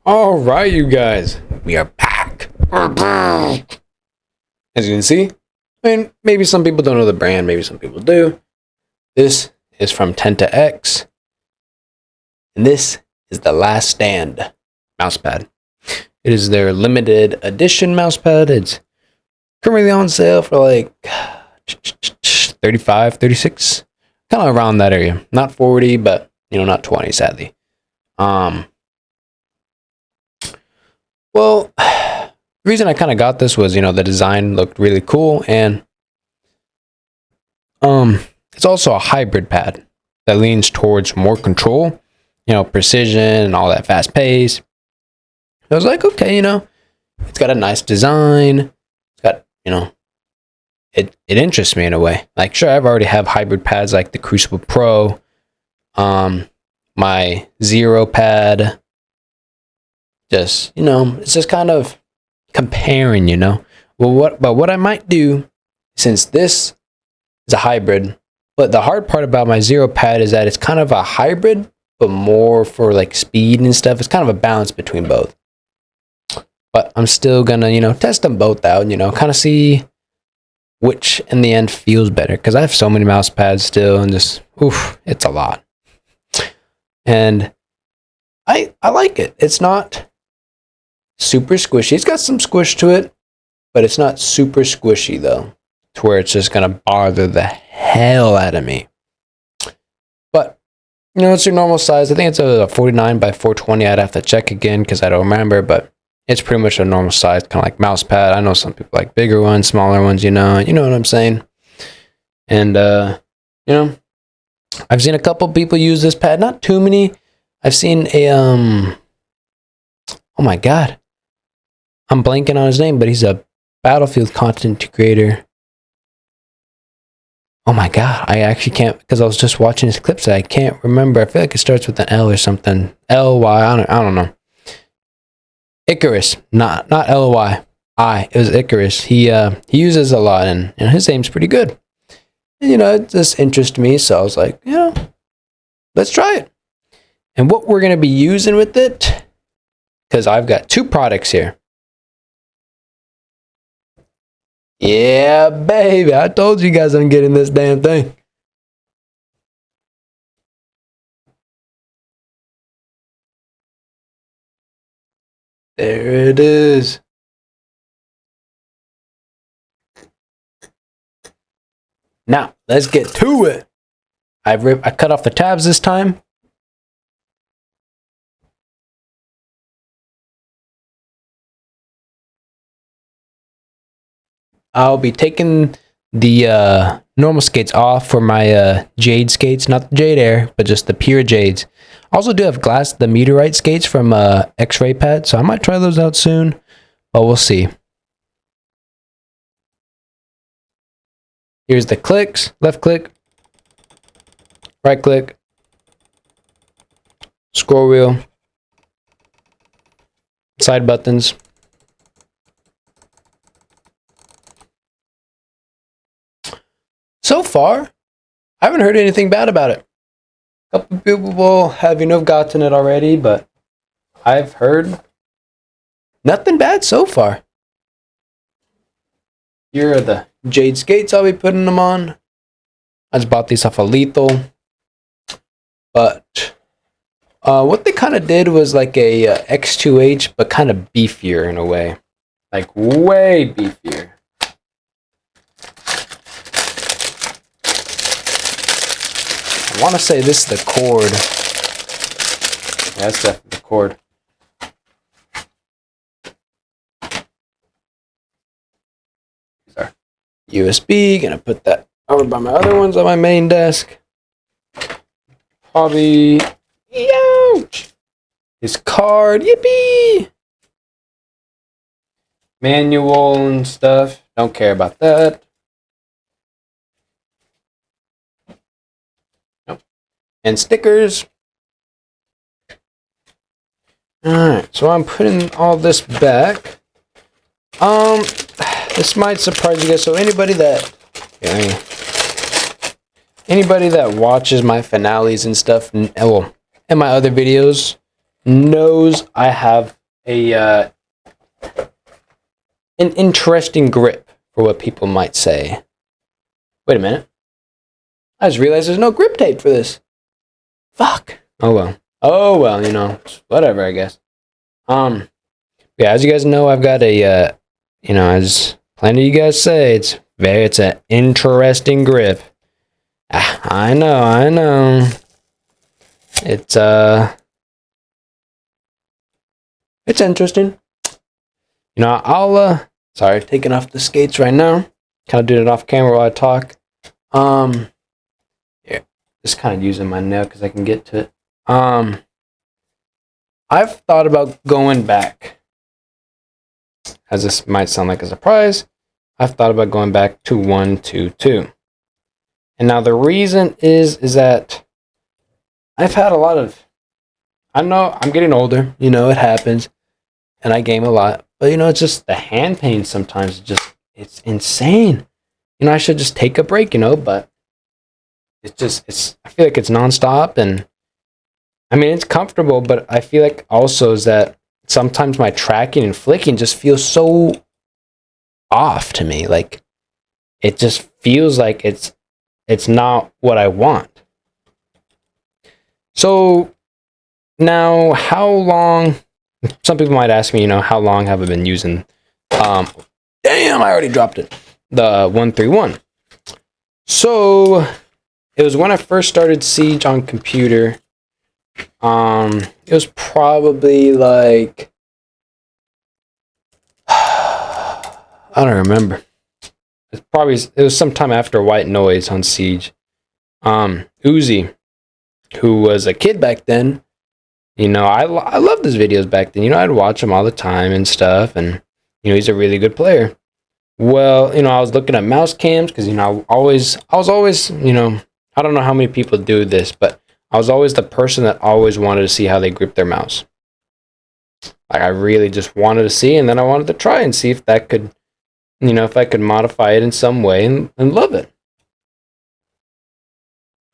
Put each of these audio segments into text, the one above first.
All right, you guys, we are back. We're back. As you can see, I mean, maybe some people don't know the brand, maybe some people do. This is from Tenta-X, and this is the Last Stand mousepad. It is their limited edition mousepad. It's currently on sale for like 35, 36, kind of around that area. Not 40, but not 20, sadly. Well, the reason I kind of got this was, the design looked really cool, and it's also a hybrid pad that leans towards more control, precision and all that fast pace. I was like, okay, it's got a nice design. It's got, it interests me in a way. Like, sure, I've already have hybrid pads like the Crucible Pro, my Zero pad. Just, it's just kind of comparing, Well, what I might do, since this is a hybrid, but the hard part about my Zero pad is that it's kind of a hybrid, but more for like speed and stuff. It's kind of a balance between both. But I'm still gonna, test them both out, kind of see which in the end feels better. Because I have so many mouse pads still, and just, it's a lot. And I like it. It's not super squishy. It's got some squish to it, but it's not super squishy though, to where it's just gonna bother the hell out of me. But it's your normal size. I think it's a 49 by 420. I'd have to check again because I don't remember, but it's pretty much a normal size, kind of like mouse pad. I know some people like bigger ones, smaller ones. You know what I'm saying. And I've seen a couple people use this pad. Not too many. I've seen a oh my god, I'm blanking on his name, but he's a Battlefield content creator. Oh my god, I actually can't, because I was just watching his clips. I can't remember. I feel like it starts with an L or something. L-Y, I don't know. Icarus, not L-Y. It was Icarus. He uses a lot, and his aim's pretty good. And it just interests me, so I was like, let's try it. And what we're gonna be using with it, because I've got two products here. Yeah, baby, I told you guys I'm getting this damn thing. There it is. Now, let's get to it. I cut off the tabs this time. I'll be taking the normal skates off for my jade skates, not the jade air, but just the pure jades. I also do have the meteorite skates from X-ray pad, so I might try those out soon, but we'll see. Here's the clicks: left click, right click, scroll wheel, side buttons. So far, I haven't heard anything bad about it. A couple people have gotten it already, but I've heard nothing bad so far. Here are the jade skates I'll be putting them on. I just bought these off of Lethal. But what they kind of did was like a X2H, but kind of beefier in a way. Like way beefier. I want to say this is the cord. Yeah, that's definitely the cord. These are USB. Gonna put that over by my other ones on my main desk. Probably. Ouch! His card. Yippee! Manual and stuff. Don't care about that. And stickers. Alright, so I'm putting all this back. This might surprise you guys. So anybody that watches my finales and stuff, and my other videos, knows I have a an interesting grip, for what people might say. Wait a minute. I just realized there's no grip tape for this. Fuck. Oh well. Oh well, you know, whatever, I guess. Yeah, as you guys know, I've got a you know, as plenty of you guys say, it's an interesting grip. I know. It's interesting. You know, I'll sorry, taking off the skates right now. Kind of doing it off camera while I talk. Yeah, just kind of using my nail because I can get to it. I've thought about going back. As this might sound like a surprise, I've thought about going back to 122. And now the reason is that I've had a lot of, I know I'm getting older, you know, it happens, and I game a lot, but you know, it's just the hand pain sometimes, it's insane. You know, I should just take a break, you know, but I feel like it's nonstop, and I mean, it's comfortable, but I feel like also is that sometimes my tracking and flicking just feels so off to me. Like, it just feels like it's not what I want. So now, how long, some people might ask me, you know, how long have I been using, damn, I already dropped it, the 131. So it was when I first started Siege on computer. It was probably like, I don't remember. It was sometime after White Noise on Siege. Uzi, who was a kid back then, you know, I loved his videos back then. You know, I'd watch him all the time and stuff, and you know, he's a really good player. Well, you know, I was looking at mouse cams because, you know, I was always, you know, I don't know how many people do this, but I was always the person that always wanted to see how they grip their mouse. Like, I really just wanted to see, and then I wanted to try and see if that could, you know, if I could modify it in some way and love it.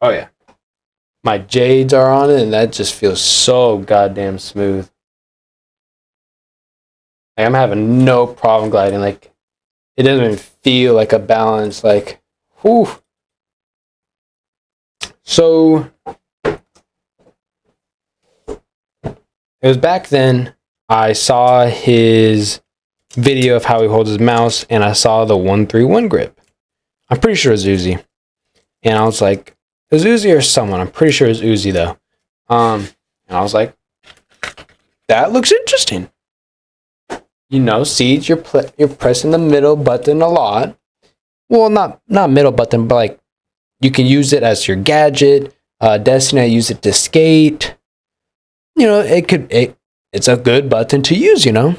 Oh yeah. My jades are on it, and that just feels so goddamn smooth. Like, I'm having no problem gliding. Like, it doesn't even feel like a balance. Like, whew. So it was back then. I saw his video of how he holds his mouse, and I saw the 131 grip. I'm pretty sure it's Uzi. And I was like, it was Uzi or someone. I'm pretty sure it was Uzi though. And I was like, that looks interesting. You know, Siege, you're pressing the middle button a lot. Well, not middle button, but like you can use it as your gadget. Destiny, I use it to skate. You know, it's a good button to use, you know.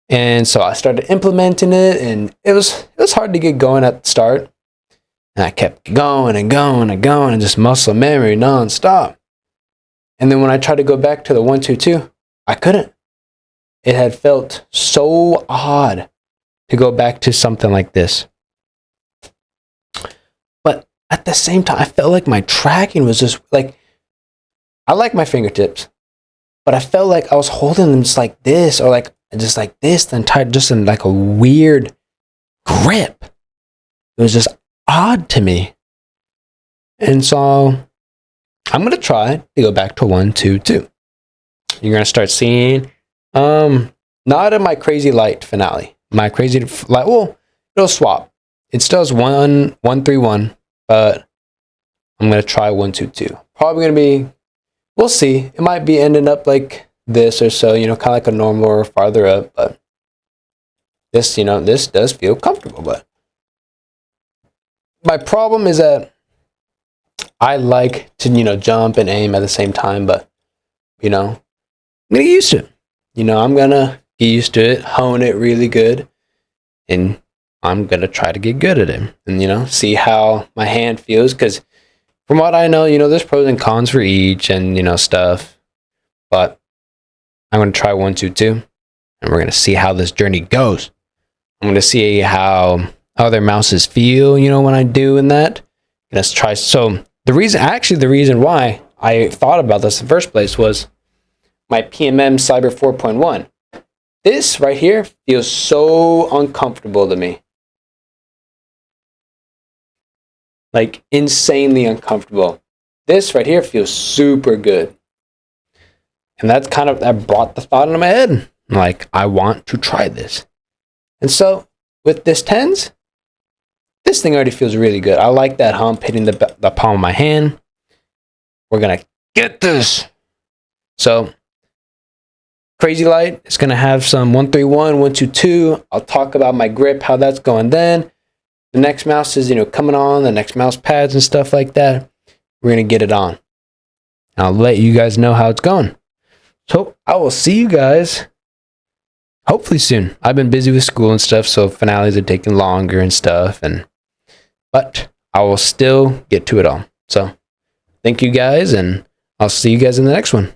And so I started implementing it, and it was hard to get going at the start. And I kept going and going and going, and just muscle memory nonstop. And then when I tried to go back to the 122, I couldn't. It had felt so odd to go back to something like this. But at the same time, I felt like my tracking was just like, I like my fingertips, but I felt like I was holding them just like this, or like just like this, the entire, just in like a weird grip. It was just odd to me. And so I'm going to try to go back to 122. You're going to start seeing, not in my crazy light finale. My crazy light, well, it'll swap. It still has 131, but I'm going to try 122. Probably going to be, we'll see. It might be ending up like this or so, you know, kind of like a normal or farther up, but this, you know, this does feel comfortable. But my problem is that I like to, you know, jump and aim at the same time, but, you know, I'm going to get used to it. You know, I'm going to get used to it, hone it really good, and I'm going to try to get good at it and, you know, see how my hand feels. Because from what I know, you know, there's pros and cons for each and, you know, stuff. But I'm going to try 122, and we're going to see how this journey goes. I'm going to see how other mouses feel, you know, when I do in that. Let's try. So the reason why I thought about this in the first place was my PMM Cyber 4.1. This right here feels so uncomfortable to me. Like insanely uncomfortable. This right here feels super good. And that brought the thought into my head. Like, I want to try this. And so with this Tenz, this thing already feels really good. I like that hump hitting the palm of my hand. We're going to get this. So Crazy Light is going to have some 131, 122. I'll talk about my grip, how that's going then. The next mouse is, coming on, the next mouse pads and stuff like that. We're going to get it on. I'll let you guys know how it's going. So I will see you guys hopefully soon. I've been busy with school and stuff, so finales are taking longer and stuff, but I will still get to it all. So thank you guys, and I'll see you guys in the next one.